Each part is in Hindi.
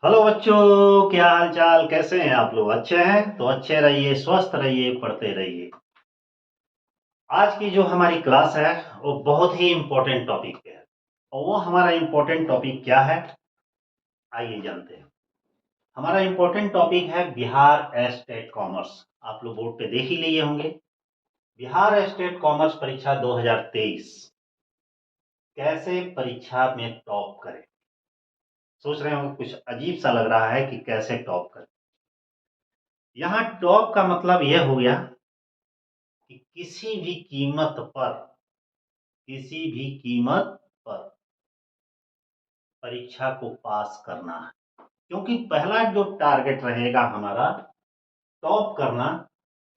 हेलो बच्चों, क्या हाल चाल, कैसे हैं आप लोग? अच्छे हैं तो अच्छे रहिए, स्वस्थ रहिए, पढ़ते रहिए। आज की जो हमारी क्लास है वो बहुत ही इम्पोर्टेंट टॉपिक पे है। और वो हमारा इम्पोर्टेंट टॉपिक क्या है, आइए जानते हैं। हमारा इम्पोर्टेंट टॉपिक है बिहार स्टेट कॉमर्स। आप लोग बोर्ड पे देख ही लिए होंगे। बिहार स्टेट कॉमर्स परीक्षा 2023 कैसे परीक्षा में टॉप करें। सोच रहे हो कुछ अजीब सा लग रहा है कि कैसे टॉप करें। यहाँ टॉप का मतलब यह हो गया कि किसी भी कीमत पर परीक्षा को पास करना है। क्योंकि पहला जो टारगेट रहेगा हमारा टॉप करना,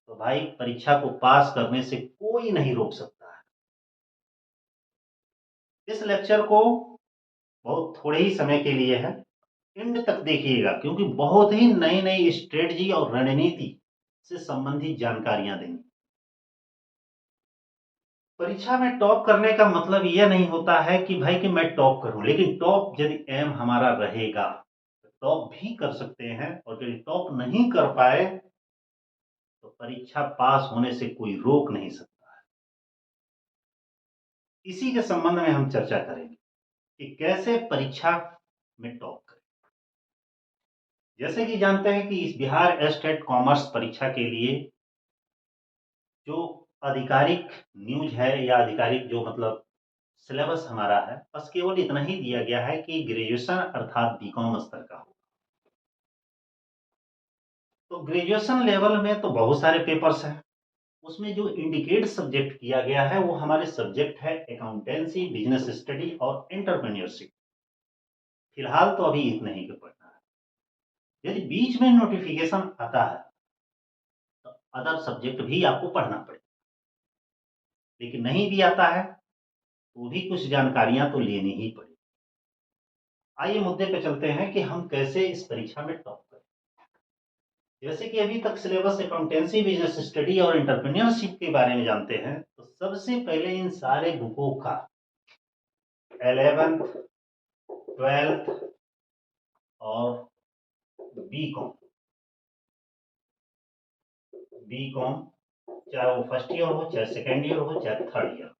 तो भाई परीक्षा को पास करने से कोई नहीं रोक सकता है। इस लेक्चर को बहुत थोड़े ही समय के लिए है, एंड तक देखिएगा, क्योंकि बहुत ही नई नई स्ट्रेटजी और रणनीति से संबंधित जानकारियां देंगे। परीक्षा में टॉप करने का मतलब यह नहीं होता है कि भाई कि मैं टॉप करूं, लेकिन टॉप यदि एम हमारा रहेगा तो टॉप भी कर सकते हैं, और यदि टॉप नहीं कर पाए तो परीक्षा पास होने से कोई रोक नहीं सकता है। इसी के संबंध में हम चर्चा करेंगे कि कैसे परीक्षा में टॉप करें। जैसे कि जानते हैं कि इस बिहार स्टेट कॉमर्स परीक्षा के लिए जो आधिकारिक न्यूज है या आधिकारिक जो मतलब सिलेबस हमारा है, बस केवल इतना ही दिया गया है कि ग्रेजुएशन अर्थात बीकॉम स्तर का हो। तो ग्रेजुएशन लेवल में तो बहुत सारे पेपर्स हैं। उसमें जो इंडिकेट सब्जेक्ट किया गया है वो हमारे सब्जेक्ट है अकाउंटेंसी, बिजनेस स्टडी और एंटरप्रेन्योरशिप। फिलहाल तो अभी इतना ही का पढ़ना है। यदि बीच में नोटिफिकेशन आता है तो अदर सब्जेक्ट भी आपको पढ़ना पड़ेगा, लेकिन नहीं भी आता है तो भी कुछ जानकारियां तो लेनी ही पड़ेगी। आइए मुद्दे पे चलते हैं कि हम कैसे इस परीक्षा में टॉप करें। जैसे कि अभी तक सिलेबस अकाउंटेंसी, बिजनेस स्टडी और एंटरप्रेन्योरशिप के बारे में जानते हैं, तो सबसे पहले इन सारे बुकों का 11th, 12th और बी कॉम, चाहे वो फर्स्ट ईयर हो, चाहे सेकेंड ईयर हो, चाहे थर्ड ईयर,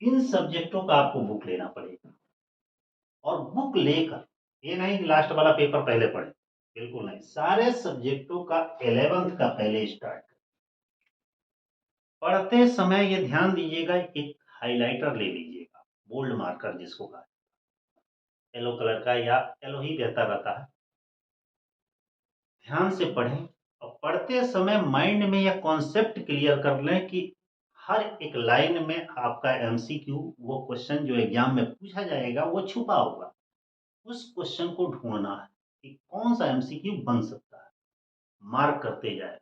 इन सब्जेक्टों का आपको बुक लेना पड़ेगा। और बुक लेकर ये नहीं कि लास्ट वाला पेपर पहले पढ़े, बिल्कुल नहीं, सारे सब्जेक्टों का 11th का पहले स्टार्ट। पढ़ते समय ये ध्यान दीजिएगा, एक हाइलाइटर ले लीजिएगा, बोल्ड मार्कर जिसको कहा, येलो कलर का या येलो ही बेहतर रहता है। ध्यान से पढ़ें और पढ़ते समय माइंड में यह कॉन्सेप्ट क्लियर कर लें कि हर एक लाइन में आपका एमसीक्यू, वो क्वेश्चन जो एग्जाम में पूछा जाएगा वो छुपा होगा, उस क्वेश्चन को ढूंढना है कि कौन सा एमसीक्यू बन सकता है। मार्क करते जाए।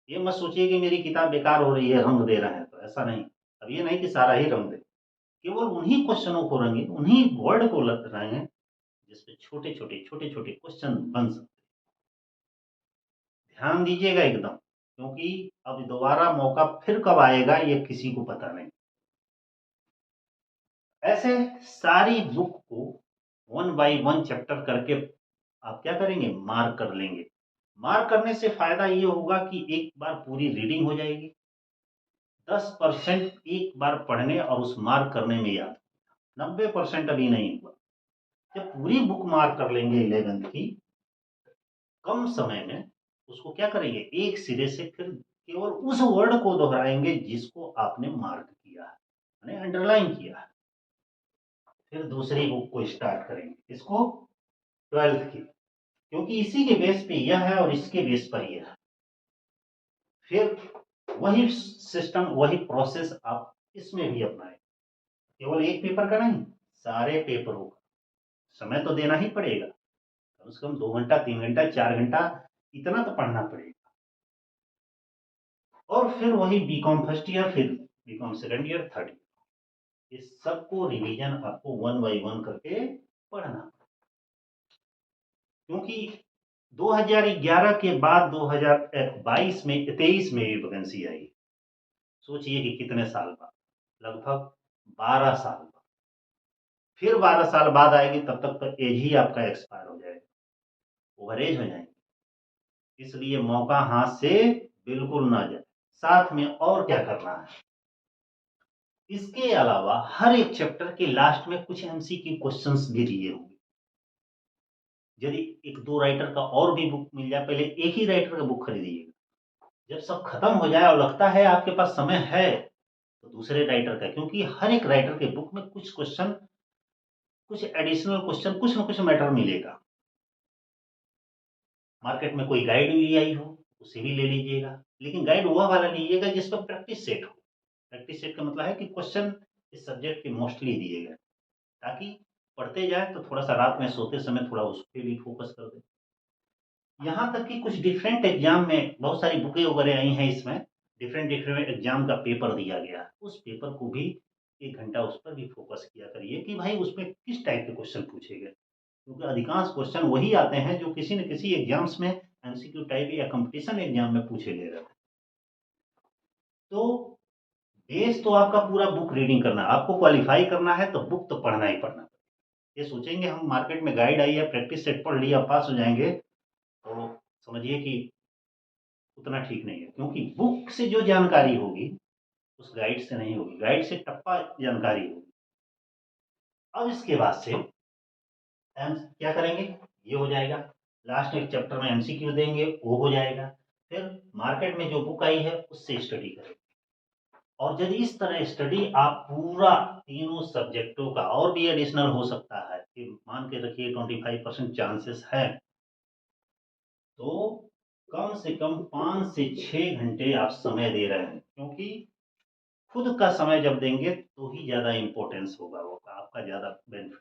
ये मत सोचिए कि मेरी किताब बेकार हो रही है, रंग दे रहे हैं, तो ऐसा नहीं। अब ये नहीं कि सारा ही रंग दे, केवल उन्हीं क्वेश्चनों को रंगे, उन्हीं वर्ड को रंगे जिसपे छोटे छोटे छोटे छोटे क्वेश्चन बन सकते। ध्यान दीजिएगा एकदम, क्योंकि अब दोबारा मौका फिर कब आएगा ये किसी को पता नहीं। ऐसे सारी बुक को 1 बाय 1 चैप्टर करके आप क्या करेंगे, मार्क कर लेंगे। मार्क करने से फायदा ये होगा कि एक बार पूरी रीडिंग हो जाएगी, 10% एक बार पढ़ने और उस मार्क करने में याद, 90% अभी नहीं हुआ। जब पूरी बुक मार्क कर लेंगे 11th की, कम समय में उसको क्या करेंगे, एक सिरे से फिर केवल उस वर्ड को दोहराएंगे जिसको आपने मार्क किया है, यानी अंडरलाइन किया है। फिर दूसरी बुक को स्टार्ट करेंगे, इसको 12th की, क्योंकि इसी के बेस पे यह है और इसके बेस पर यह है। फिर वही सिस्टम, वही प्रोसेस आप इसमें भी अपनाएं। केवल एक पेपर का नहीं, सारे पेपरों का समय तो देना ही पड़ेगा, कम से कम 2 घंटा, 3 घंटा, 4 घंटा, इतना तो पढ़ना पड़ेगा। और फिर वही बीकॉम फर्स्ट ईयर, फिर BCom second year, third year, इस सबको रिवीजन आपको 1 बाय 1 करके पढ़ना। क्योंकि 2011 के बाद 2022 में 23 में भी वैकेंसी आई। सोचिए कि कितने साल बाद, लगभग 12 साल बाद। फिर 12 साल बाद आएगी, तब तक तो एज ही आपका एक्सपायर हो जाएगा। ओवरेज हो जाएंगे। इसलिए मौका हाथ से बिल्कुल ना जाए। साथ में और क्या करना है, इसके अलावा हर एक चैप्टर के लास्ट में कुछ एमसीक्यू क्वेश्चंस भी दिए होंगे। यदि एक दो राइटर का और भी बुक मिल जाए, पहले एक ही राइटर का बुक खरीदिएगा। जब सब खत्म हो जाए और लगता है आपके पास समय है, तो दूसरे राइटर का, क्योंकि हर एक राइटर के बुक में कुछ क्वेश्चन, कुछ एडिशनल क्वेश्चन, कुछ ना कुछ मैटर मिलेगा। मार्केट में कोई गाइड भी आई हो, उसे भी ले लीजिएगा, लेकिन गाइड वह वाला लीजिएगा जिस पर प्रैक्टिस सेट हो। प्रैक्टिस सेट का मतलब है कि क्वेश्चन इस सब्जेक्ट के मोस्टली दिए गए, ताकि पढ़ते जाए तो थोड़ा सा रात में सोते समय थोड़ा उस पर भी फोकस कर दे। यहाँ तक कि कुछ डिफरेंट एग्जाम में बहुत सारी बुकें वगैरह आई हैं, इसमें डिफरेंट डिफरेंट एग्जाम का पेपर दिया गया है। उस पेपर को भी 1 घंटा उस पर भी फोकस किया करिए कि भाई उसमें किस टाइप के क्वेश्चन पूछे गए, क्योंकि अधिकांश क्वेश्चन वही आते हैं जो किसी न किसी एग्जाम्स में एमसीक्यू टाइप या कंपटीशन एग्जाम में पूछे गए रहते हैं। तो बेस तो आपका पूरा बुक रीडिंग करना है। आपको क्वालिफाई करना है तो बुक तो पढ़ना ही पढ़ना। ये सोचेंगे हम मार्केट में गाइड आई है, प्रैक्टिस सेट पढ़ लिया, पास हो जाएंगे, तो समझिए कि उतना ठीक नहीं है, क्योंकि बुक से जो जानकारी होगी उस गाइड से नहीं होगी। गाइड से टप्पा जानकारी होगी। अब इसके बाद से हम क्या करेंगे, ये हो जाएगा। लास्ट एक चैप्टर में एमसीक्यू देंगे, वो हो जाएगा। फिर मार्केट में जो बुक आई है उससे स्टडी करेंगे। और यदि इस तरह स्टडी आप पूरा तीनों सब्जेक्टों का, और भी एडिशनल हो सकता है कि मान के रखिए 25% चांसेस है, तो कम से कम 5 से 6 घंटे आप समय दे रहे हैं, क्योंकि खुद का समय जब देंगे तो ही ज़्यादा इम्पोर्टेंस होगा, वो आपका ज़्यादा बेनिफिट।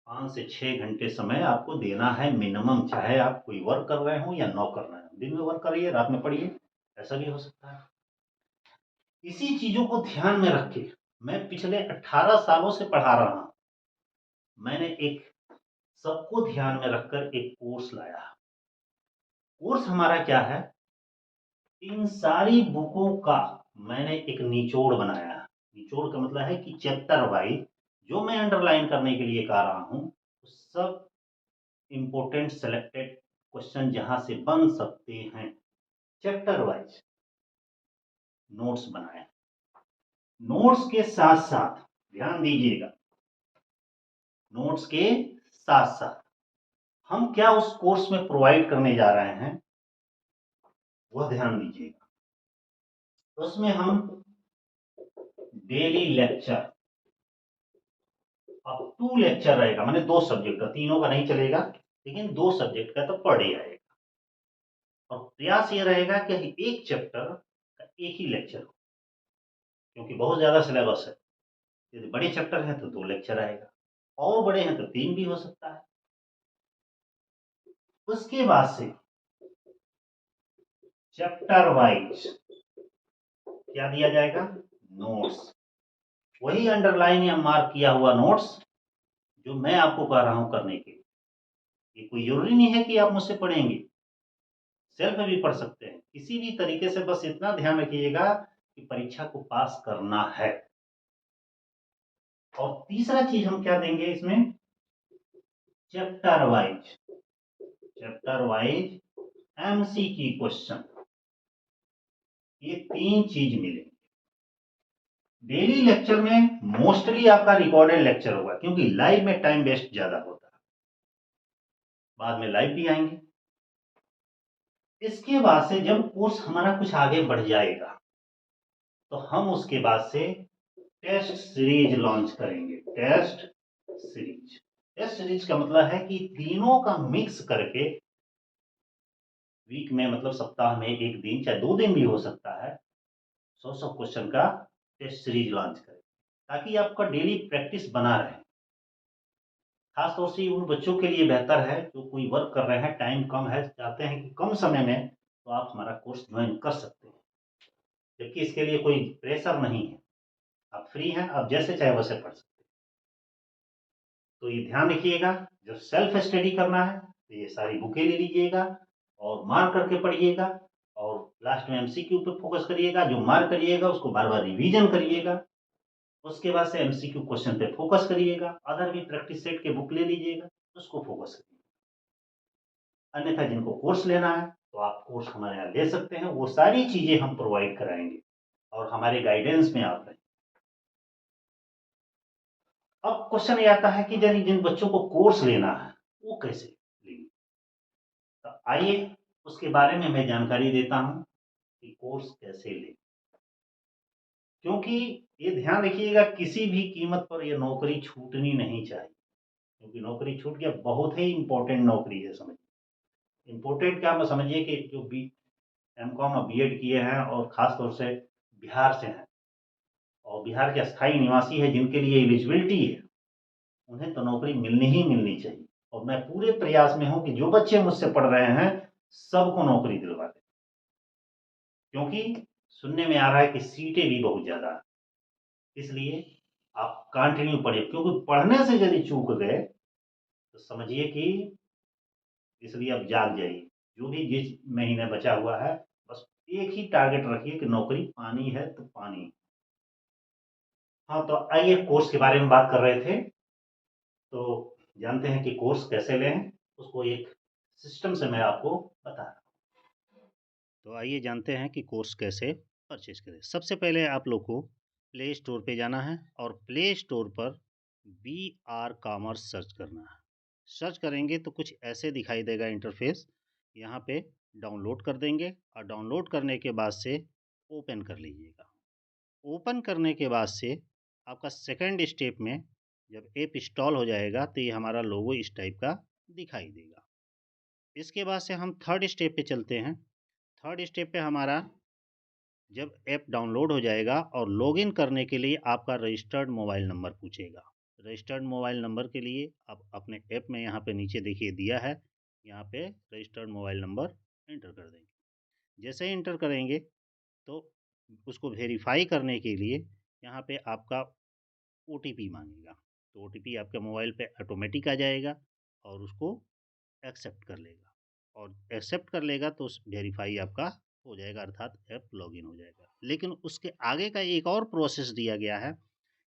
5 से 6 घंटे समय आपको देना है मिनिमम, चाहे आप कोई वर्क कर रहे हो या नौ कर रहे हो। दिन में वर्क करिए, रात में पढ़िए, ऐसा भी हो सकता है। इसी चीज़ों को ध्यान में रख के मैं पिछले 18 सालों से पढ़ा रहा हूँ। मैंने एक सबको ध्यान में रखकर एक कोर्स लाया। कोर्स हमारा क्या है, इन सारी बुकों का मैंने एक निचोड़ बनाया है। निचोड़ का मतलब है कि चैप्टर वाइज जो मैं अंडरलाइन करने के लिए कह रहा हूँ, सब इंपॉर्टेंट सेलेक्टेड क्वेश्चन जहां से बन सकते हैं, चैप्टर वाइज नोट्स बनाए। नोट्स के साथ साथ ध्यान दीजिएगा, नोट्स के साथ साथ हम क्या उस कोर्स में प्रोवाइड करने जा रहे हैं, वह ध्यान दीजिएगा। उसमें हम डेली लेक्चर, अब 2 लेक्चर रहेगा, माने 2 सब्जेक्ट का, तीनों का नहीं चलेगा, लेकिन 2 सब्जेक्ट का तो पर डे आएगा। और प्रयास ये रहेगा कि एक चैप्टर का एक ही लेक्चर हो, क्योंकि बहुत ज्यादा सिलेबस है। यदि बड़े चैप्टर हैं तो 2 लेक्चर आएगा, और बड़े हैं तो 3 भी हो सकता है। उसके बाद से चैप्टर वाइज क्या दिया जाएगा, नोट्स। वही अंडरलाइन या मार्क किया हुआ नोट्स जो मैं आपको कह रहा हूं करने के। ये कोई जरूरी नहीं है कि आप मुझसे पढ़ेंगे, सेल्फ भी पढ़ सकते हैं किसी भी तरीके से। बस इतना ध्यान रखिएगा कि परीक्षा को पास करना है। और तीसरा चीज हम क्या देंगे इसमें, chapter wise, chapter wise MCQ question, ये 3 चीज मिलेंगे। डेली लेक्चर में मोस्टली आपका रिकॉर्डेड लेक्चर होगा, क्योंकि लाइव में टाइम वेस्ट ज्यादा होता है। बाद में लाइव भी आएंगे। इसके बाद से जब कोर्स हमारा कुछ आगे बढ़ जाएगा, तो हम उसके बाद से टेस्ट सीरीज लॉन्च करेंगे। टेस्ट सीरीज, टेस्ट सीरीज का मतलब है कि तीनों का मिक्स करके वीक में, मतलब सप्ताह में एक दिन, चाहे 2 दिन भी हो सकता है, 100 क्वेश्चन का टेस्ट सीरीज लॉन्च करें, ताकि आपका डेली प्रैक्टिस बना रहे। खासतौर से उन बच्चों के लिए बेहतर है जो कोई वर्क कर रहे हैं, टाइम कम है, चाहते हैं कि कम समय में, तो आप हमारा कोर्स ज्वाइन कर सकते हैं। जबकि इसके लिए कोई प्रेशर नहीं है, आप फ्री हैं, आप जैसे चाहे वैसे पढ़ सकते हैं। तो ये ध्यान रखिएगा, जब सेल्फ स्टडी करना है तो ये सारी बुकें ले लीजिएगा और मार्क करके पढ़िएगा, और लास्ट में एमसीक्यू पे फोकस करिएगा। जो मार्क करिएगा उसको बार बार रिवीजन करिएगा। उसके बाद से एमसीक्यू क्वेश्चन पे फोकस करिएगा। अदर भी प्रैक्टिस सेट के बुक ले लीजिएगा, उसको फोकस करिएगा। अन्यथा जिनको कोर्स लेना है तो आप कोर्स हमारे यहाँ ले सकते हैं, वो सारी चीज़ें हम प्रोवाइड कराएंगे और हमारे गाइडेंस में आप रहें। अब क्वेश्चन ये आता है कि यानी जिन बच्चों को कोर्स लेना है वो कैसे लेंगे। तो आइए उसके बारे में मैं जानकारी देता हूं कि कोर्स कैसे लें। क्योंकि ये ध्यान रखिएगा, किसी भी कीमत पर ये नौकरी छूटनी नहीं चाहिए, क्योंकि नौकरी छूट गया बहुत ही इंपॉर्टेंट नौकरी है। समझिए इंपॉर्टेंट क्या, मैं समझिए कि जो बी एम कॉम और बी एड किए हैं और ख़ास तौर से बिहार से हैं और बिहार के अस्थायी निवासी है जिनके लिए एलिजिबिलिटी है, उन्हें तो नौकरी मिलनी ही मिलनी चाहिए। और मैं पूरे प्रयास में हूं कि जो बच्चे मुझसे पढ़ रहे हैं सबको नौकरी दिलवा दें, क्योंकि सुनने में आ रहा है कि सीटें भी बहुत ज़्यादा है। इसलिए आप कंटिन्यू पढ़िए, क्योंकि पढ़ने से यदि चूक गए तो समझिए कि इसलिए अब जाग जाइए। जो भी जिस महीने बचा हुआ है बस एक ही टारगेट रखिए कि नौकरी पानी है तो पानी। हाँ, तो आइए कोर्स के बारे में बात कर रहे थे। तो जानते हैं कि कोर्स कैसे लें, उसको एक सिस्टम से मैं आपको बता रहा हूँ। तो आइए जानते हैं कि कोर्स कैसे परचेज करें। सबसे पहले आप लोग को प्ले स्टोर पे जाना है और प्ले स्टोर पर बी आर कॉमर्स सर्च करना है। सर्च करेंगे तो कुछ ऐसे दिखाई देगा इंटरफेस। यहाँ पे डाउनलोड कर देंगे और डाउनलोड करने के बाद से ओपन कर लीजिएगा। ओपन करने के बाद से आपका सेकंड स्टेप में जब ऐप इंस्टॉल हो जाएगा तो ये हमारा लोगो इस टाइप का दिखाई देगा। इसके बाद से हम थर्ड स्टेप पे चलते हैं। थर्ड स्टेप पे हमारा जब ऐप डाउनलोड हो जाएगा और लॉगिन करने के लिए आपका रजिस्टर्ड मोबाइल नंबर पूछेगा। रजिस्टर्ड मोबाइल नंबर के लिए आप अपने ऐप में यहाँ पे नीचे देखिए दिया है, यहाँ पे रजिस्टर्ड मोबाइल नंबर एंटर कर देंगे। जैसे ही एंटर करेंगे तो उसको वेरीफाई करने के लिए यहाँ पे आपका ओटीपी मांगेगा। तो ओटीपी आपके मोबाइल पे ऑटोमेटिक आ जाएगा और उसको एक्सेप्ट कर लेगा और एक्सेप्ट कर लेगा तो उस वेरीफाई आपका हो जाएगा, अर्थात ऐप लॉगिन हो जाएगा। लेकिन उसके आगे का एक और प्रोसेस दिया गया है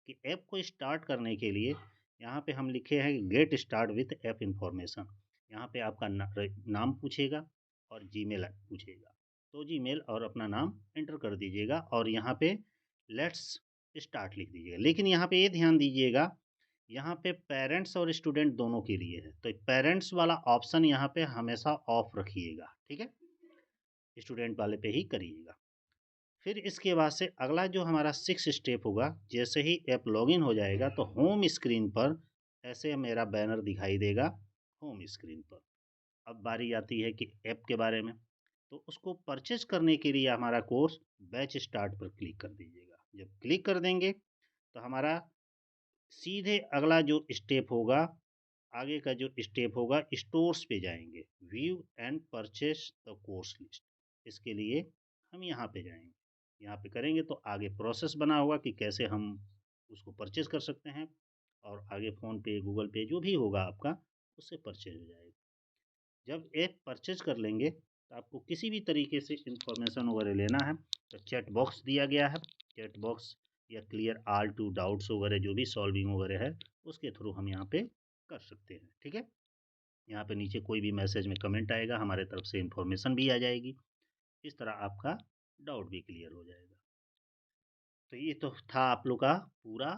कि ऐप को स्टार्ट करने के लिए यहाँ पे हम लिखे हैं get start with app information. यहाँ पे आपका नाम पूछेगा और जीमेल पूछेगा, तो जीमेल और अपना नाम एंटर कर दीजिएगा और यहाँ पे लेट्स स्टार्ट लिख दीजिएगा। लेकिन यहाँ पे ये ध्यान दीजिएगा, यहाँ पे पेरेंट्स और स्टूडेंट दोनों के लिए है, तो पेरेंट्स वाला ऑप्शन यहाँ पे हमेशा ऑफ रखिएगा, ठीक है। स्टूडेंट वाले पे ही करिएगा। फिर इसके बाद से अगला जो हमारा 6 स्टेप होगा, जैसे ही ऐप लॉगिन हो जाएगा तो होम स्क्रीन पर ऐसे मेरा बैनर दिखाई देगा होम स्क्रीन पर। अब बारी आती है कि ऐप के बारे में, तो उसको परचेज करने के लिए हमारा कोर्स बैच स्टार्ट पर क्लिक कर दीजिएगा। जब क्लिक कर देंगे तो हमारा सीधे अगला जो स्टेप होगा, आगे का जो स्टेप होगा, स्टोर्स पे जाएंगे, view and purchase the course list. इसके लिए हम यहाँ पे जाएंगे, यहाँ पे करेंगे तो आगे प्रोसेस बना होगा कि कैसे हम उसको परचेज कर सकते हैं और आगे फ़ोन पे गूगल पे जो भी होगा आपका उससे परचेज हो जाएगा। जब ऐप परचेज कर लेंगे तो आपको किसी भी तरीके से इंफॉर्मेशन वगैरह लेना है तो चैट बॉक्स दिया गया है। चैट बॉक्स या क्लियर ऑल टू डाउट्स वगैरह जो भी सॉल्विंग वगैरह है उसके थ्रू हम यहाँ पे कर सकते हैं, ठीक है। यहाँ पे नीचे कोई भी मैसेज में कमेंट आएगा, हमारे तरफ से इंफॉर्मेशन भी आ जाएगी। इस तरह आपका डाउट भी क्लियर हो जाएगा। तो ये तो था आप लोग का पूरा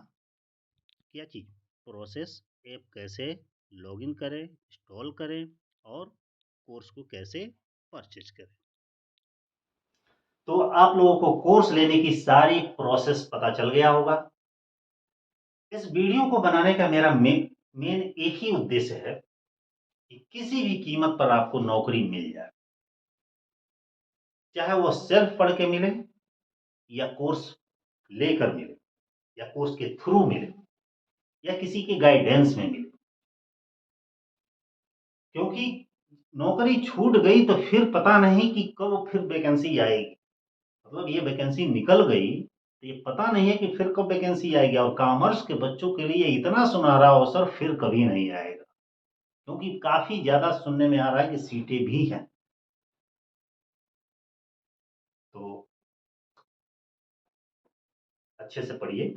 क्या चीज़ प्रोसेस, ऐप कैसे लॉगिन करें, इंस्टॉल करें और कोर्स को कैसे परचेज करें। तो आप लोगों को कोर्स लेने की सारी प्रोसेस पता चल गया होगा। इस वीडियो को बनाने का मेरा मेन एक ही उद्देश्य है कि किसी भी कीमत पर आपको नौकरी मिल जाए, चाहे वो सेल्फ पढ़ के मिले या कोर्स लेकर मिले या कोर्स के थ्रू मिले या किसी के गाइडेंस में मिले। क्योंकि नौकरी छूट गई तो फिर पता नहीं कि कब फिर वैकेंसी आएगी। मतलब ये वैकेंसी निकल गई तो ये पता नहीं है कि फिर कब वैकेंसी आएगी, और कॉमर्स के बच्चों के लिए इतना सुनहरा अवसर फिर कभी नहीं आएगा, क्योंकि काफी ज्यादा सुनने में आ रहा है कि सीटें भी हैं। तो अच्छे से पढ़िए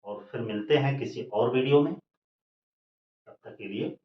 और फिर मिलते हैं किसी और वीडियो में। तब तक के लिए